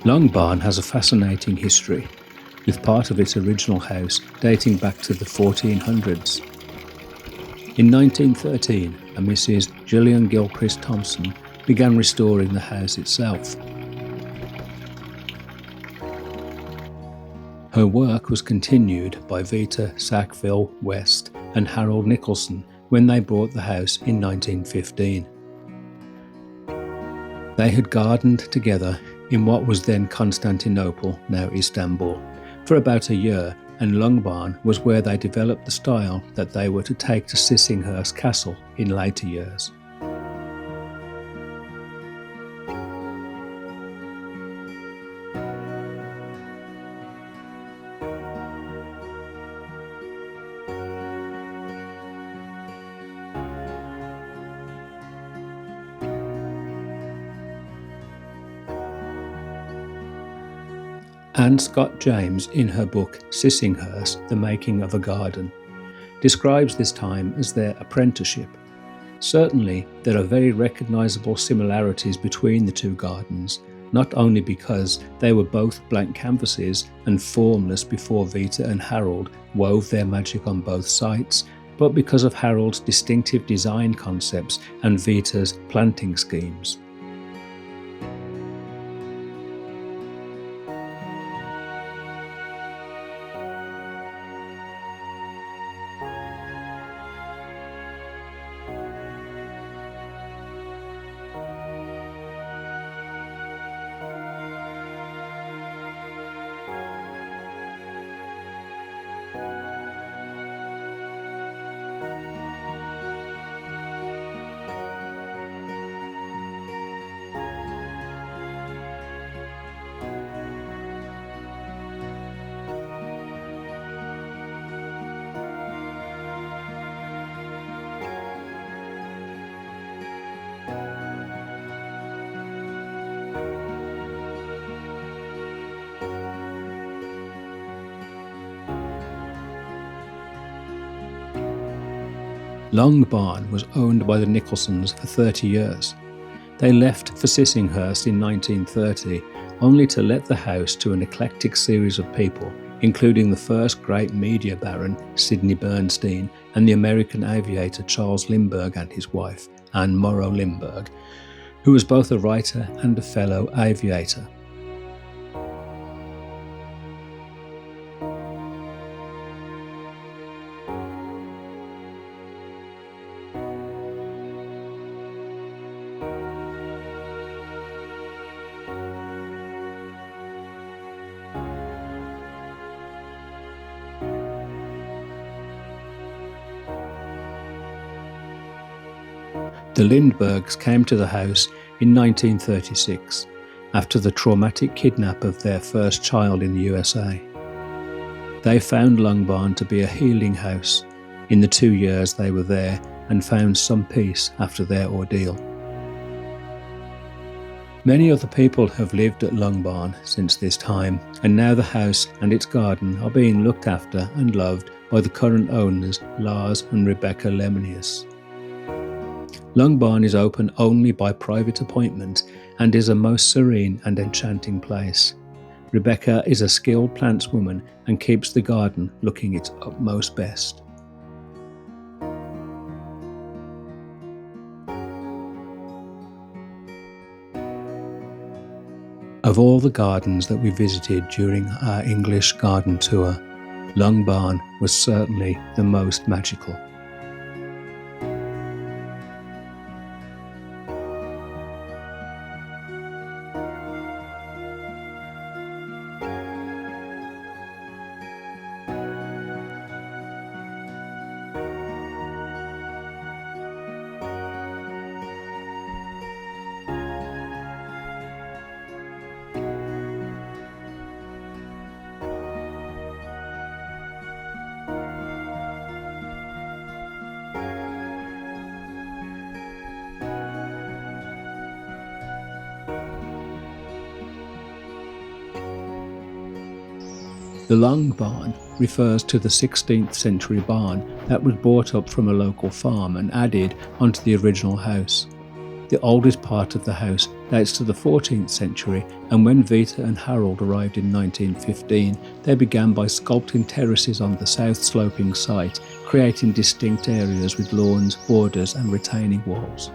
Long Barn has a fascinating history, with part of its original house dating back to the 1400s. In 1913, a Mrs. Gillian Gilchrist Thompson began restoring the house itself. Her work was continued by Vita Sackville-West and Harold Nicolson when they bought the house in 1915. They had gardened together in what was then Constantinople, now Istanbul, for about a year, and Long Barn was where they developed the style that they were to take to Sissinghurst Castle in later years. Anne Scott James, in her book Sissinghurst, The Making of a Garden, describes this time as their apprenticeship. Certainly, there are very recognisable similarities between the two gardens, not only because they were both blank canvases and formless before Vita and Harold wove their magic on both sites, but because of Harold's distinctive design concepts and Vita's planting schemes. Long Barn was owned by the Nicolsons for 30 years. They left for Sissinghurst in 1930, only to let the house to an eclectic series of people, including the first great media baron, Sidney Bernstein, and the American aviator Charles Lindbergh and his wife, Anne Morrow Lindbergh, who was both a writer and a fellow aviator. The Lindberghs came to the house in 1936, after the traumatic kidnap of their first child in the USA. They found Long Barn to be a healing house in the 2 years they were there, and found some peace after their ordeal. Many other people have lived at Long Barn since this time, and now the house and its garden are being looked after and loved by the current owners, Lars and Rebecca Lemoine. Long Barn is open only by private appointment and is a most serene and enchanting place. Rebecca is a skilled plantswoman and keeps the garden looking its utmost best. Of all the gardens that we visited during our English garden tour, Long Barn was certainly the most magical. The Long Barn refers to the 16th century barn that was bought up from a local farm and added onto the original house. The oldest part of the house dates to the 14th century, and when Vita and Harold arrived in 1915, they began by sculpting terraces on the south-sloping site, creating distinct areas with lawns, borders and retaining walls.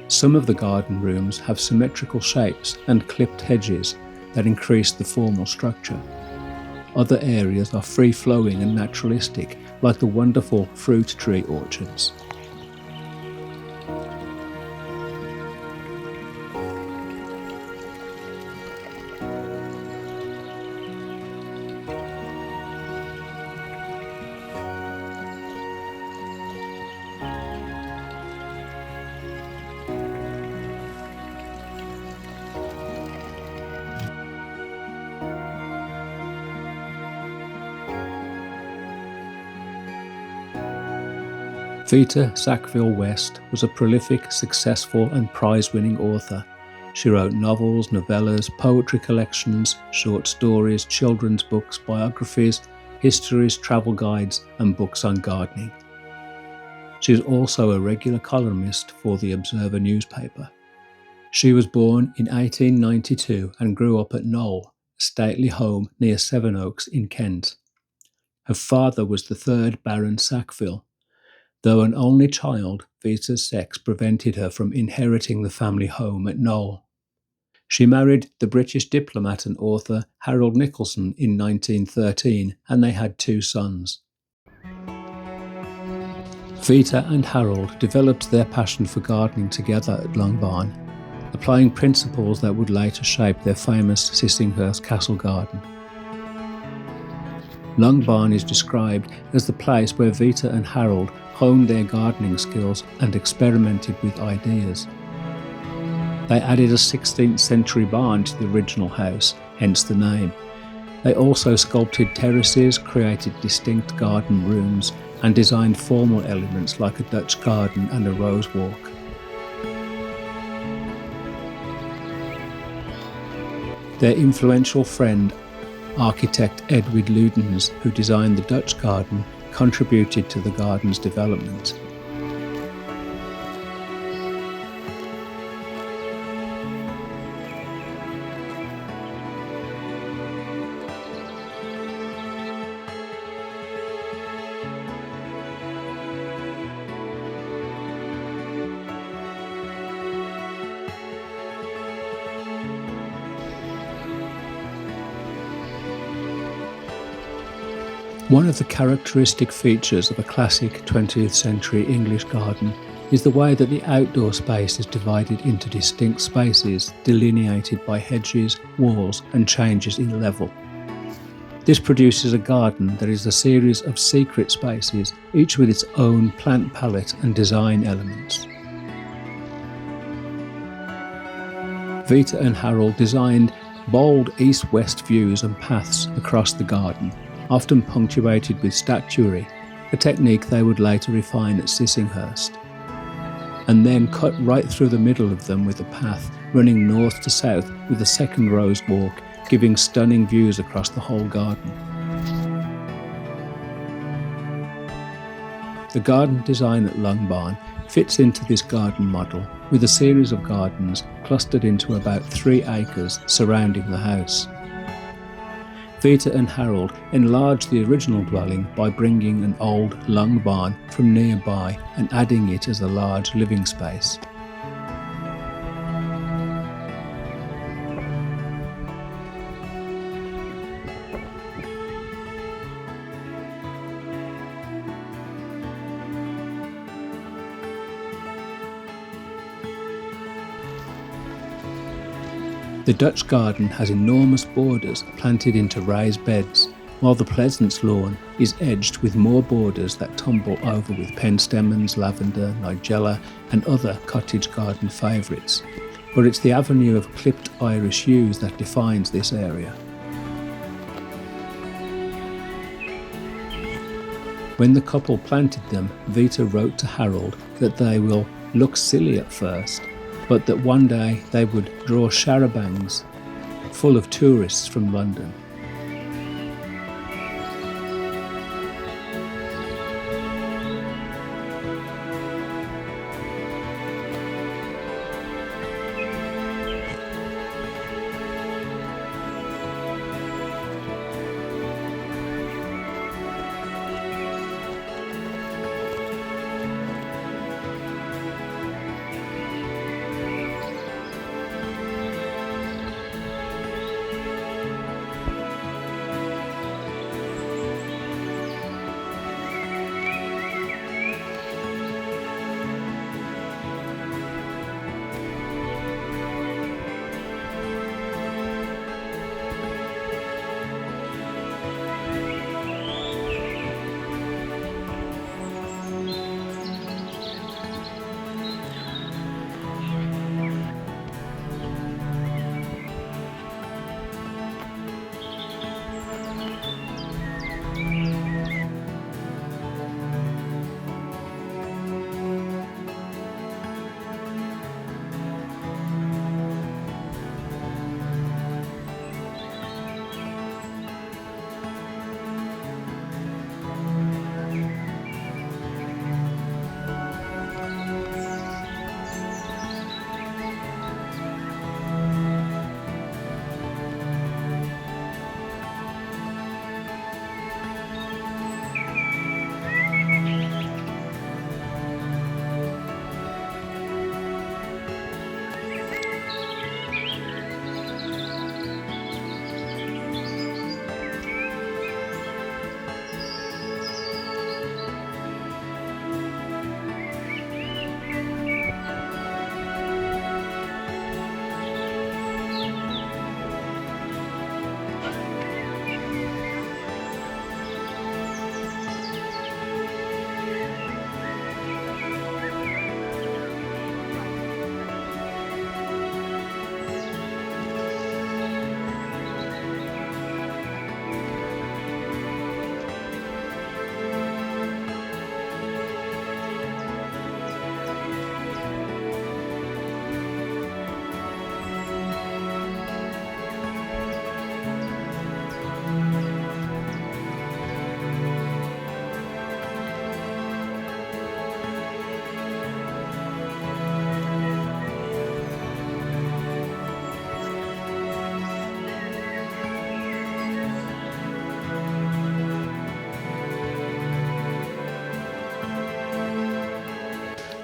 Some of the garden rooms have symmetrical shapes and clipped hedges that increase the formal structure. Other areas are free-flowing and naturalistic, like the wonderful fruit tree orchards. Vita Sackville-West was a prolific, successful and prize-winning author. She wrote novels, novellas, poetry collections, short stories, children's books, biographies, histories, travel guides and books on gardening. She is also a regular columnist for the Observer newspaper. She was born in 1892 and grew up at Knowle, a stately home near Sevenoaks in Kent. Her father was the 3rd Baron Sackville. Though an only child, Vita's sex prevented her from inheriting the family home at Knowle. She married the British diplomat and author Harold Nicolson in 1913, and they had 2 sons. Vita and Harold developed their passion for gardening together at Lungbarn, applying principles that would later shape their famous Sissinghurst Castle garden. Lungbarn is described as the place where Vita and Harold honed their gardening skills and experimented with ideas. They added a 16th century barn to the original house, hence the name. They also sculpted terraces, created distinct garden rooms, and designed formal elements like a Dutch garden and a rose walk. Their influential friend, architect Edwin Lutyens, who designed the Dutch garden, contributed to the garden's development. One of the characteristic features of a classic 20th century English garden is the way that the outdoor space is divided into distinct spaces delineated by hedges, walls and changes in level. This produces a garden that is a series of secret spaces, each with its own plant palette and design elements. Vita and Harold designed bold east-west views and paths across the garden, often punctuated with statuary, a technique they would later refine at Sissinghurst, and then cut right through the middle of them with a path running north to south with a second rose walk, giving stunning views across the whole garden. The garden design at Lungbarn fits into this garden model with a series of gardens clustered into about 3 acres surrounding the house. Vita and Harold enlarged the original dwelling by bringing an old lung barn from nearby and adding it as a large living space. The Dutch garden has enormous borders planted into raised beds, while the Pleasance lawn is edged with more borders that tumble over with penstemons, lavender, nigella and other cottage garden favourites. But it's the avenue of clipped Irish yews that defines this area. When the couple planted them, Vita wrote to Harold that they will look silly at first, but that one day they would draw charabancs full of tourists from London.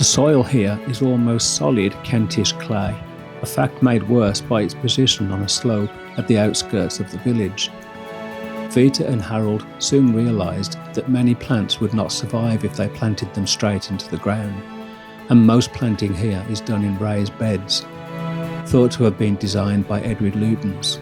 The soil here is almost solid Kentish clay, a fact made worse by its position on a slope at the outskirts of the village. Vita and Harold soon realised that many plants would not survive if they planted them straight into the ground, and most planting here is done in raised beds, thought to have been designed by Edwin Lutyens.